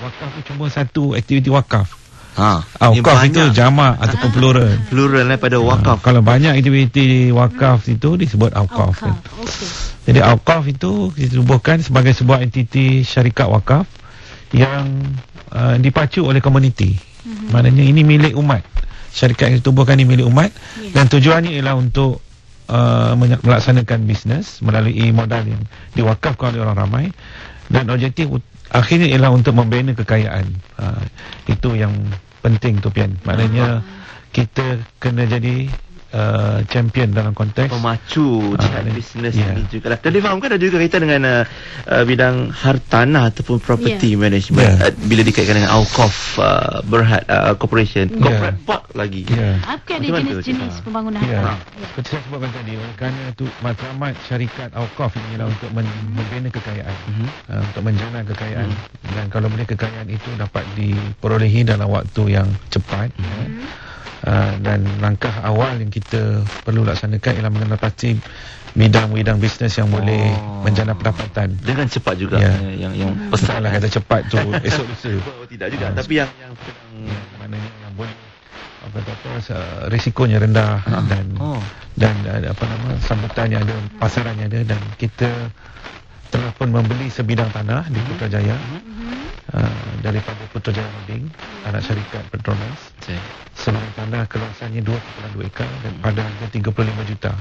wakaf tu cuma satu aktiviti wakaf. Wakaf itu jamak ataupun plural. Plural daripada wakaf. Kalau banyak aktiviti wakaf itu disebut wakaf. Jadi wakaf itu ditubuhkan sebagai sebuah entiti syarikat wakaf yang dipacu oleh komuniti. Maknanya ini milik umat. Syarikat yang ditubuhkan ini milik umat, dan tujuannya ialah untuk melaksanakan bisnes melalui modal yang diwakafkan oleh orang ramai, dan objektif akhirnya ialah untuk membina kekayaan. Itu yang penting tu, Pian. Maknanya kita kena jadi champion dalam konteks pemacu jihad bisnes ini juga lah. Dan difahamkan ada juga kaitan dengan bidang hartanah ataupun property management bila dikaitkan dengan Awqaf Berhad Corporation, corporate park lagi. Apa ada jenis-jenis pembangunan hartanah? Seperti saya sebutkan tadi, kerana itu matlamat syarikat Awqaf ini ialah untuk membina kekayaan, untuk menjana kekayaan, dan kalau boleh kekayaan itu dapat diperolehi dalam waktu yang cepat. Dan langkah awal yang kita perlu laksanakan ialah mengenalpasti bidang-bidang bisnes yang boleh menjana pendapatan dengan cepat juga. Yang pesan lah kata cepat tu esok lusa. Tidak juga, tapi yang maknanya yang boleh risikonya rendah, dan sambutannya ada, pasarannya ada, dan kita telah pun membeli sebidang tanah di Putrajaya daripada Putrajaya Holding, anak syarikat Petronas. Sebidang tanah keluasannya 2.2 ekar dan pada harga 35 juta.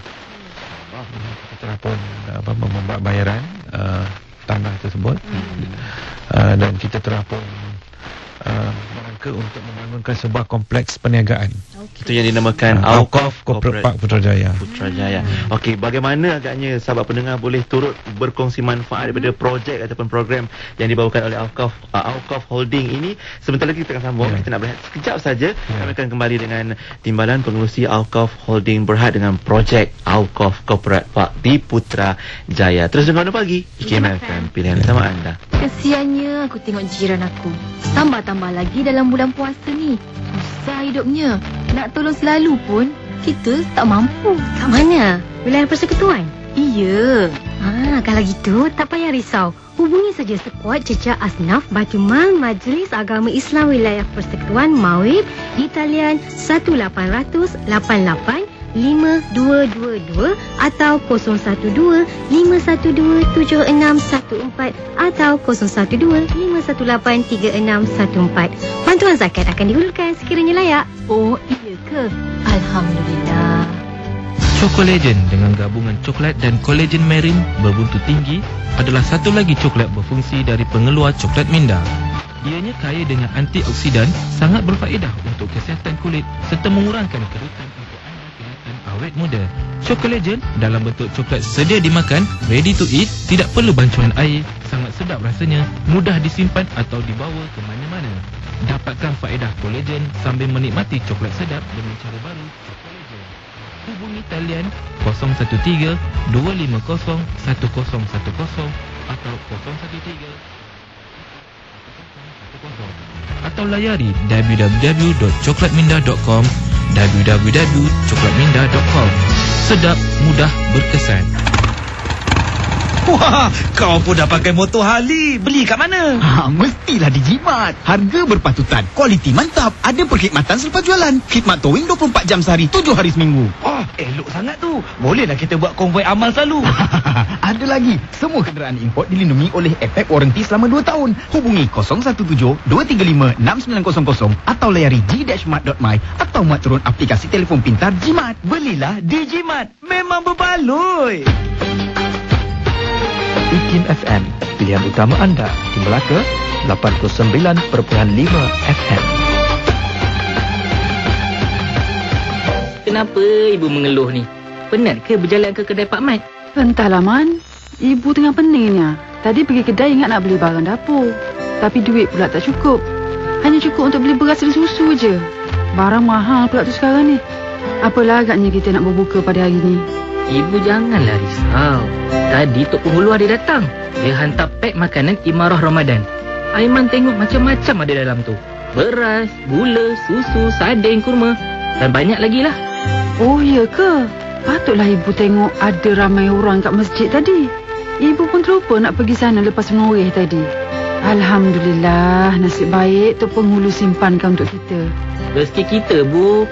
Kita telah pun membuat bayaran tanah tersebut, dan kita telah pun merangka untuk membangunkan sebuah kompleks perniagaan. Itu yang dinamakan Awqaf Corporate Park Putrajaya. Okey, bagaimana agaknya sahabat pendengar boleh turut berkongsi manfaat daripada projek ataupun program yang dibawakan oleh Awqaf Holding ini? Sebentar lagi kita akan sambung. Kita nak berehat sekejap saja. Kami akan kembali dengan timbalan pengerusi Awqaf Holding Berhad dengan projek Awqaf Corporate Park di Putrajaya. Terus dengar pagi IKMFM, pilihan utama anda. Kesiannya aku tengok jiran aku tambah lagi dalam bulan puasa ni. Susah hidupnya. Nak tolong selalu pun kita tak mampu. Kat mana? Wilayah Persekutuan? Iya. Kalau gitu tak payah risau. Hubungi saja skuad Cecah Asnaf Batuman Majlis Agama Islam Wilayah Persekutuan Mawib di talian 1800885222 atau 012-512-7614 atau 012-518-3614. Bantuan zakat akan dihulurkan sekiranya layak. Oh, iya ke? Alhamdulillah. Chocolagen dengan gabungan coklat dan kolagen marine berbuntu tinggi adalah satu lagi coklat berfungsi dari pengeluar coklat minda. Ianya kaya dengan antioksidan, sangat berfaedah untuk kesihatan kulit serta mengurangkan kerutan untuk anda kelihatan awet muda. Chocolagen dalam bentuk coklat sedia dimakan, ready to eat, tidak perlu bancuan air, sangat sedap rasanya, mudah disimpan atau dibawa ke mana-mana. Dapatkan faedah kolagen sambil menikmati coklat sedap dengan cara baru Chocolagen. Hubungi talian 013-250-1010 atau 013 atau layari www.coklatminda.com www.coklatminda.com. Sedap, mudah, berkesan. Wah, kau pun dah pakai motor Harley. Beli kat mana? Mestilah di Jimat. Harga berpatutan, kualiti mantap, ada perkhidmatan selepas jualan. Khidmat towing 24 jam sehari, 7 hari seminggu. Elok sangat tu. Bolehlah kita buat konvoi amal selalu. Ada lagi, semua kenderaan import dilindungi oleh efek waranti selama 2 tahun. Hubungi 017-235-6900 atau layari g-mart.my atau muat turun aplikasi telefon pintar Jimat. Belilah di Jimat. Memang berbaloi. IKIM FM, pilihan utama anda di Melaka 89.5 FM. Kenapa ibu mengeluh ni? Penat ke berjalan ke kedai Pak Mat? Entahlah, Man. Ibu tengah peningnya. Tadi pergi kedai ingat nak beli barang dapur. Tapi duit pula tak cukup. Hanya cukup untuk beli beras dan susu je. Barang mahal pula tu sekarang ni. Apalah agaknya kita nak berbuka pada hari ni? Ibu janganlah risau. Tadi Tok Penghulu ada datang. Dia hantar pek makanan Imarah Ramadan. Aiman tengok macam-macam ada dalam tu. Beras, gula, susu, sardin, kurma dan banyak lagi lah. Oh, ya ke? Patutlah ibu tengok ada ramai orang kat masjid tadi. Ibu pun terlupa nak pergi sana lepas menguih tadi. Alhamdulillah, nasib baik tu penghulu simpankan untuk kita. Rezeki kita, Bu.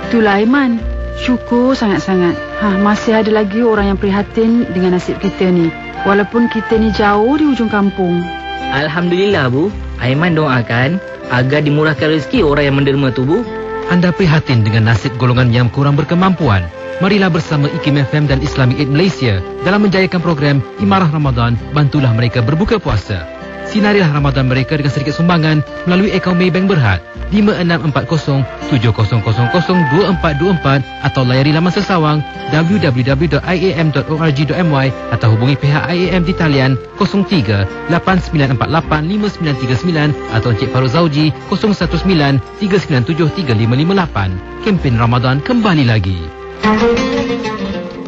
Itulah Aiman. Syukur sangat-sangat. Masih ada lagi orang yang prihatin dengan nasib kita ni. Walaupun kita ni jauh di ujung kampung. Alhamdulillah, Bu. Aiman doakan agar dimurahkan rezeki orang yang menderma tu, Bu. Anda prihatin dengan nasib golongan yang kurang berkemampuan? Marilah bersama IKIM FM dan Islamic Aid Malaysia dalam menjayakan program Imarah Ramadan, bantulah mereka berbuka puasa. Sinarilah Ramadan mereka dengan sedikit sumbangan melalui akaun Maybank Berhad 564070002424 atau layari laman sesawang www.iam.org.my atau hubungi pihak IAM di talian 03-8948-5939 atau Encik Farouk Zauji 019-397-3558. Kempen Ramadan kembali lagi.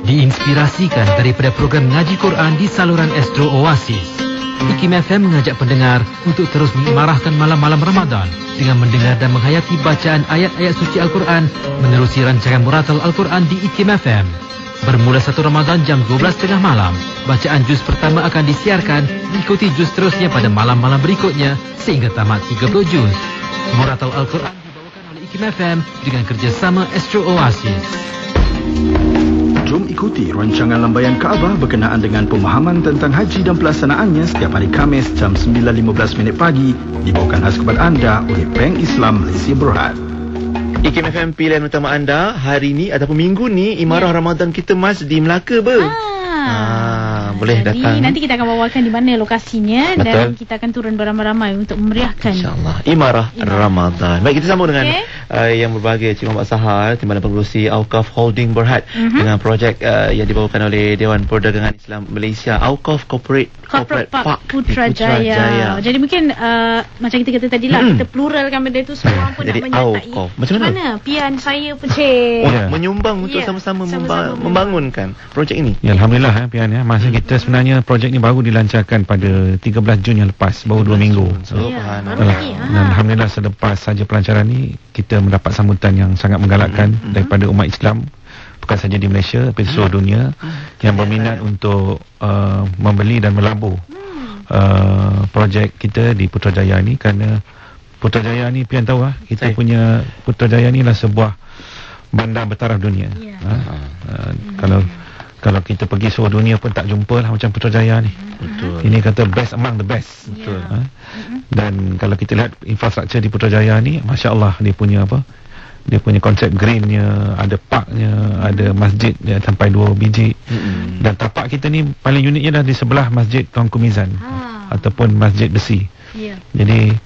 Diinspirasikan daripada program ngaji Quran di saluran Astro Oasis, IKIM FM mengajak pendengar untuk terus mengimarahkan malam-malam Ramadan dengan mendengar dan menghayati bacaan ayat-ayat suci Al-Quran menerusi rancangan Muratal Al-Quran di IKIM FM. Bermula 1 Ramadan jam 12.30 malam, bacaan juz pertama akan disiarkan, diikuti juz terusnya pada malam-malam berikutnya sehingga tamat 30 juz. Muratal Al-Quran dibawakan oleh IKIM FM dengan kerjasama Astro Oasis. Jom ikuti rancangan Lambaian Kaabah berkenaan dengan pemahaman tentang haji dan pelaksanaannya setiap hari Khamis jam 9.15 pagi, dibawakan khas kepada anda oleh Bank Islam Malaysia Berhad. IKIM FM pilihan utama anda hari ni ataupun minggu ni Imarah Ramadan kita Mas di Melaka, boleh jadi, datang. Nanti kita akan bawakan di mana lokasinya. Betul. Dan kita akan turun beramai-ramai untuk memeriahkan InsyaAllah Imarah Ramadan. Baik, kita sambung dengan yang berbahagia Cik Muhammad Sahar, Timbalan Pengerusi Awqaf Holding Berhad, dengan projek yang dibawakan oleh Dewan Perdagangan Islam Malaysia, Awqaf Corporate Park Putrajaya. Jadi mungkin macam kita kata tadi lah, kita pluralkan benda itu, semua pun jadi nak menyertai. Macam mana? Pian saya pun menyumbang untuk sama-sama membangunkan projek ini. Ya, Alhamdulillah Pian ya. Masa kita sebenarnya projek ni baru dilancarkan pada 13 Jun yang lepas, baru 2 minggu. Dan Alhamdulillah selepas saja pelancaran ni kita mendapat sambutan yang sangat menggalakkan daripada umat Islam, bukan saja di Malaysia tapi seluruh dunia yang berminat untuk membeli dan melabur projek kita di Putrajaya ni. Kerana Putrajaya ni Pian tahu kita punya Putrajaya ni lah sebuah bandar bertaraf dunia. Kalau kita pergi seluruh dunia pun tak jumpa lah macam Putrajaya ni. Betul. Ini kata best among the best. Betul. Dan kalau kita lihat infrastruktur di Putrajaya ni, Masya Allah, dia punya konsep greennya, ada parknya, ada masjid dia sampai 2 biji. Dan tapak kita ni paling uniknya dah di sebelah Masjid Tuanku Mizan ataupun Masjid Besi. Jadi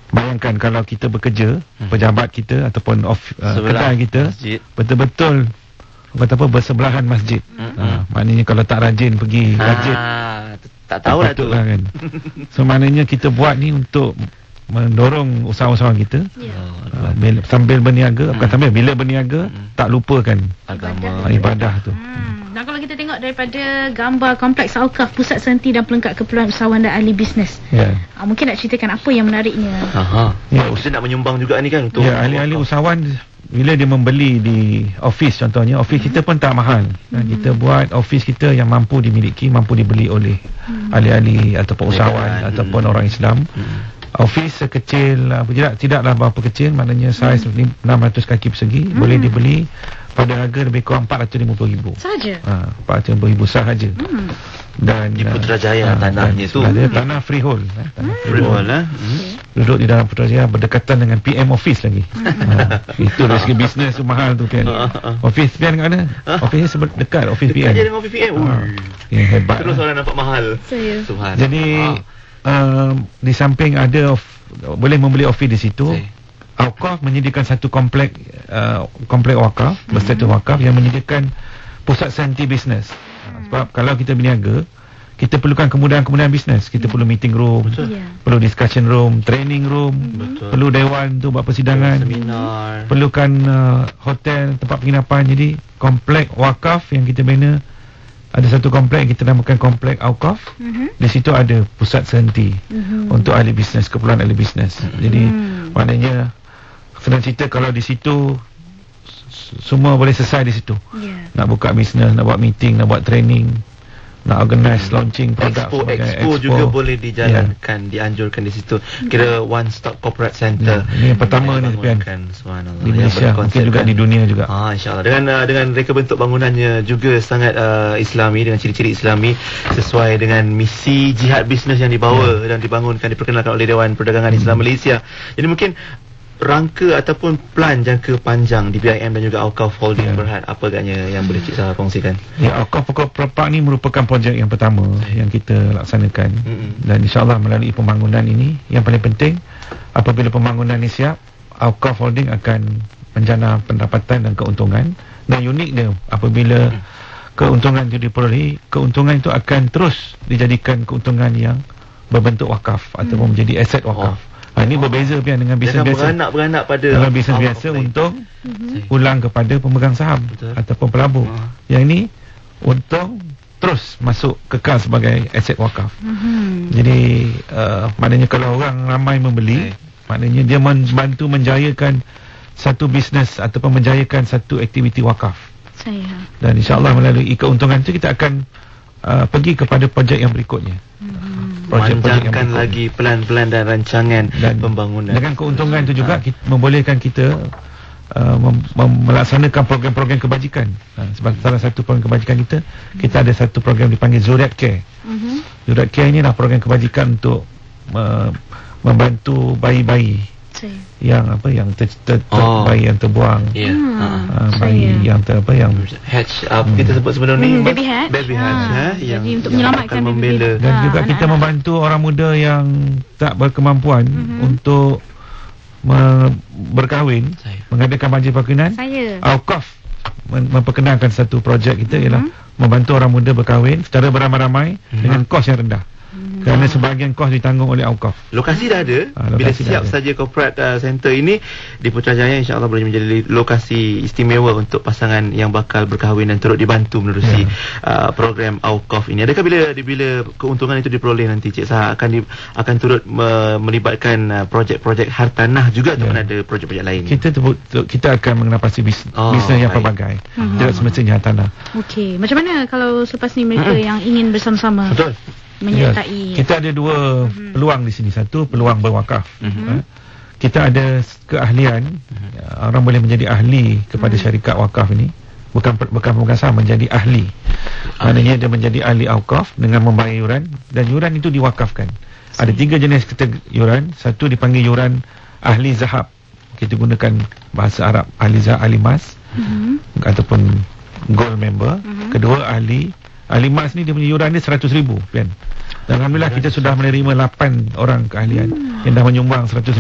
bayangkan kalau kita bekerja, pejabat kita ataupun kedai kita betul-betul bersebelahan masjid. Maknanya kalau tak rajin pergi masjid, tak tahu lah tu kan. So maknanya kita buat ni untuk mendorong usaha-usaha kita sambil berniaga, bukan sambil, bila berniaga tak lupakan agama, ibadah tu. Dan kalau kita tengok daripada gambar kompleks Awqaf, pusat senti dan pelengkap keperluan usahawan dan ahli bisnes, mungkin nak ceritakan apa yang menariknya. Kita nak menyumbang juga ni kan untuk ahli-ahli usahawan. Bila dia membeli di office, contohnya office kita pun tak mahal. Kita buat office kita yang mampu dimiliki, mampu dibeli oleh ahli-ahli ataupun usahawan ataupun orang Islam. Office sekecil, tidaklah berapa kecil, maknanya saiz 600 kaki persegi, boleh dibeli pada harga lebih kurang RM450,000 sahaja. RM450,000 sahaja. Dan di Putrajaya tanahnya tu tanah freehold. Freehold duduk di dalam Putrajaya, berdekatan dengan PM office lagi. Itu dari segi bisnes tu mahal tu kan. Office PM kat mana? Office dekat office PM. Dekat je dengan office PM. Hebat. Terus orang nampak mahal. Subhanallah. Jadi di samping ada boleh membeli office di situ. Awqaf menyediakan satu komplek wakaf, berstatus wakaf yang menyediakan pusat senti bisnes. Sebab kalau kita berniaga, kita perlukan kemudahan-kemudahan bisnes. Kita perlu meeting room, perlu discussion room, training room, perlu dewan tu buat persidangan, seminar, perlukan hotel, tempat penginapan. Jadi komplek wakaf yang kita bina, ada satu komplek kita namakan komplek Awqaf. Di situ ada pusat senti untuk ahli bisnes, keperluan ahli bisnes. Jadi maknanya senang cerita, kalau di situ semua boleh selesai di situ. Nak buka bisnes, nak buat meeting, nak buat training, nak organize launching produk Expo juga boleh dijalankan, dianjurkan di situ. Kira one stop corporate center. Ini yang pertama ni Pian, di Malaysia, mungkin juga di dunia juga. InsyaAllah. Dengan reka bentuk bangunannya juga sangat Islami, dengan ciri-ciri Islami, sesuai dengan misi jihad bisnes yang dibawa dan dibangunkan, diperkenalkan oleh Dewan Perdagangan Islam Malaysia. Jadi mungkin rangka ataupun plan jangka panjang di BIM dan juga Auqaf Holding Berhad, apa agaknya yang boleh Cik Sah kongsikan? Auqaf Propak ni merupakan projek yang pertama yang kita laksanakan, dan insyaAllah melalui pembangunan ini, yang paling penting apabila pembangunan ini siap, Auqaf Holding akan menjana pendapatan dan keuntungan. Dan uniknya apabila keuntungan itu diperolehi, keuntungan itu akan terus dijadikan keuntungan yang berbentuk wakaf ataupun menjadi aset wakaf. Ini berbeza Pian dengan bisnes biasa. Beranak pada dalam bisnes biasa untung pulang kepada pemegang saham ataupun pelabur. Yang ini untung terus masuk kekal sebagai aset wakaf. Jadi maknanya kalau orang ramai membeli, maknanya dia membantu menjayakan satu bisnes ataupun menjayakan satu aktiviti wakaf. Dan insyaAllah melalui keuntungan itu kita akan pergi kepada projek yang berikutnya. Manjangkan lagi pelan-pelan dan rancangan dan pembangunan. Dengan keuntungan itu juga membolehkan kita melaksanakan program-program kebajikan. Sebab salah satu program kebajikan kita ada satu program dipanggil Zuriat Care. Zuriat Care ini adalah program kebajikan untuk membantu bayi-bayi yang bayi yang terbuang, bayi yang hatch up, kita sebut sebelum ni baby hatch, yang untuk menyelamatkan membela. Dan juga kita membantu orang muda yang tak berkemampuan untuk berkahwin, mengadakan majlis perkahwinan. Auqaf memperkenalkan satu projek kita ialah membantu orang muda berkahwin secara beramai-ramai dengan kos yang rendah. Kerana sebahagian kos ditanggung oleh Auqaf. Lokasi dah ada. Bila siap saja corporate center ini di Putrajaya, insyaAllah boleh menjadi lokasi istimewa untuk pasangan yang bakal berkahwin dan turut dibantu menerusi program Auqaf ini. Adakah bila keuntungan itu diperoleh nanti Cik Sah akan turut melibatkan projek-projek hartanah juga ataupun ada projek-projek lain? Kita akan mengenapasi bisnes yang pelbagai. Tidak semestinya hartanah. Okey, macam mana kalau selepas ni mereka yang ingin bersama-sama? Betul. Menyertai. Kita ada dua peluang di sini. Satu, peluang berwakaf. Kita ada keahlian. Orang boleh menjadi ahli kepada syarikat wakaf ini. Bukan sah menjadi ahli. Maknanya dia menjadi ahli Auqaf dengan membayar yuran, dan yuran itu diwakafkan. Ada 3 jenis yuran. Satu dipanggil yuran ahli zahab. Kita gunakan bahasa Arab ahli zahab, ahli emas, ataupun gold member. Kedua ahli emas ni, dia punya yuran dia 100,000 kan. Dan alhamdulillah kita sudah menerima 8 orang keahlian yang dah menyumbang 100,000.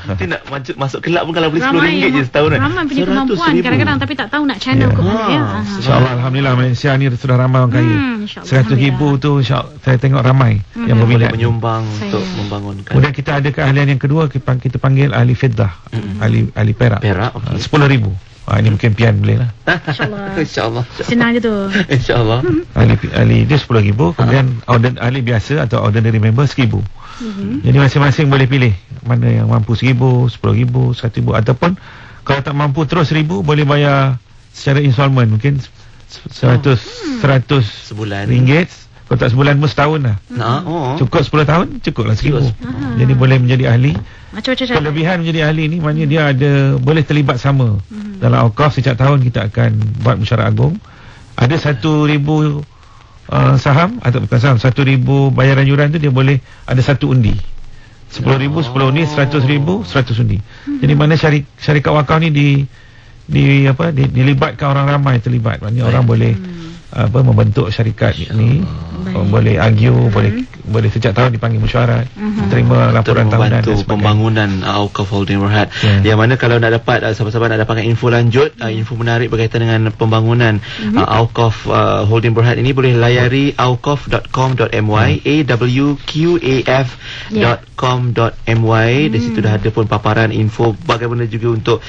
Kita nak masuk kelab pun kalau boleh RM10 je setahun. Ramai punya kemampuan kadang-kadang tapi tak tahu nak channel ke mana. InsyaAllah alhamdulillah Malaysia ni sudah ramai orang kaya. 100,000 tu saya tengok ramai yang berminat menyumbang untuk membangunkan. Kemudian kita ada keahlian yang kedua, kita panggil ahli fiddah, ahli perak. 10,000. Ini mungkin Pian boleh lah. InsyaAllah. Senang je tu. InsyaAllah. Ahli dia 10,000. Kemudian ahli biasa atau ordinary member 1,000. Jadi masing-masing boleh pilih mana yang mampu 1,000, 10,000, 1,000. Ataupun kalau tak mampu terus 1,000, boleh bayar secara installment. Mungkin 100 sebulan ringgit. Kalau tak sebulan pun setahun lah. Cukup 10 tahun, cukuplah 1,000. Jadi boleh menjadi ahli. Macam-macam kelebihan menjadi ahli ni, maknanya dia boleh terlibat sama dalam Auqaf. Setiap tahun kita akan buat mesyuarat agung. Ada 1,000 saham atau bukan saham, 1,000 bayaran yuran tu dia boleh ada satu undi. 10,000, 10 undi, 100,000, 100 undi. Jadi mana syarikat wakaf ni dilibatkan orang ramai terlibat. Maknanya orang boleh membentuk syarikat ni, boleh argue, boleh setiap tahun dipanggil mesyuarat, terima laporan tahunan dan pembangunan Auqaf Holding Berhad. Yang mana kalau nak dapat sahabat-sahabat nak dapatkan info lanjut, info menarik berkaitan dengan pembangunan Auqaf Holding Berhad ini, boleh layari auqaf.com.my, awqaf.com.my. Di situ dah ada pun paparan info bagaimana juga untuk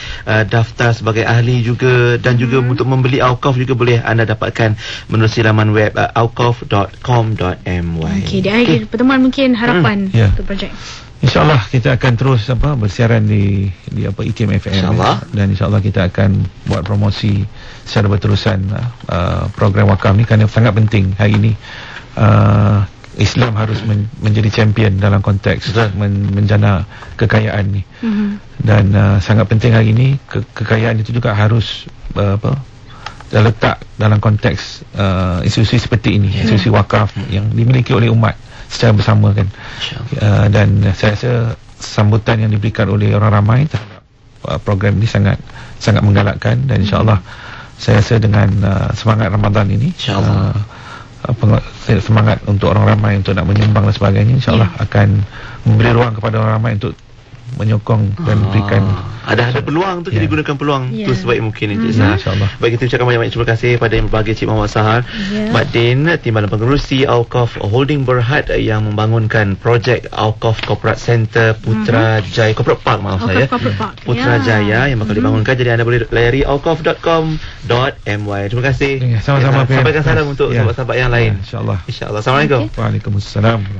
daftar sebagai ahli juga, dan juga untuk membeli Auqaf juga boleh anda dapatkan menerusi laman web auqaf.com.my. Okey, di akhir pertemuan mungkin harapan untuk projek. InsyaAllah kita akan terus bersiaran di IKIM FM, InsyaAllah. Dan InsyaAllah kita akan buat promosi secara berterusan program wakaf ni, kerana sangat penting hari ini. Islam harus menjadi champion dalam konteks menjana kekayaan ni. Dan sangat penting hari ini kekayaan itu juga harus letak dalam konteks institusi seperti ini, institusi wakaf yang dimiliki oleh umat secara bersama kan. Dan saya rasa sambutan yang diberikan oleh orang ramai terhadap program ini sangat menggalakkan. Dan insyaAllah saya rasa dengan semangat Ramadan ini, insyaAllah semangat untuk orang ramai untuk nak menyumbang dan sebagainya, insyaAllah akan memberi ruang kepada orang ramai untuk menyokong dan berikan. Ada peluang tu, jadi gunakan peluang tu sebaik mungkin. InsyaAllah. Baik, kita ucapkan banyak-banyak terima kasih pada yang berbagi, Cik Muhammad Sahar, Mak Din, Timbalan Pengerusi Awqaf Holding Berhad yang membangunkan projek Awqaf Corporate Center Putrajaya, Corporate Park Putrajaya yang bakal dibangunkan. Jadi anda boleh layari awqaf.com.my. Terima kasih. Sama-sama. Sampaikan salam untuk sahabat-sahabat yang lain. InsyaAllah. Assalamualaikum. Waalaikumsalam.